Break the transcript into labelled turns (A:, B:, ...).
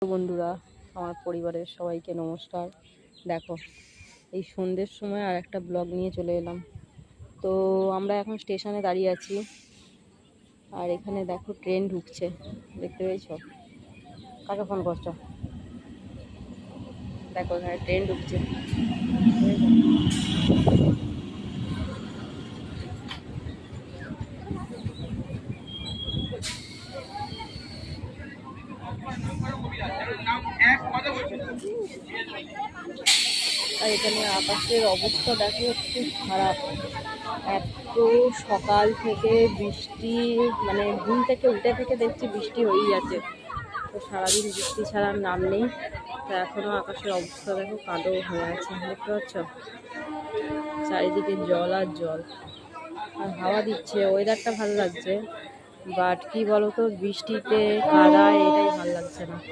A: বন্ধুরা, আমার পরিবারের সবাইকে নমস্কার। দেখো, এই সন্ধ্যের সময় আর একটা ব্লগ নিয়ে চলে এলাম। তো আমরা এখন স্টেশনে দাঁড়িয়ে আছি, আর এখানে দেখো ট্রেন ঢুকছে, দেখতে পেয়েছো? কাকে ফোন করছো? দেখো এখানে ট্রেন ঢুকছে। আর এখানে আকাশের অবস্থা দেখো, খুব খারাপ। এত সকাল থেকে বৃষ্টি, মানে ঘুম থেকে উঠে থেকে দেখছি বৃষ্টি হয়েই যাচ্ছে। তো সারাদিন বৃষ্টি ছাড়ার নাম নেই। তো এখনও আকাশের অবস্থা দেখো, কালো হয়ে আছে, দেখতে পাচ্ছ? চারিদিকে জল আর জল, আর হাওয়া দিচ্ছে, ওয়েদারটা ভালো লাগছে। বাট কি বলতো, বৃষ্টিতে কাদা, এটাই ভালো লাগছে না।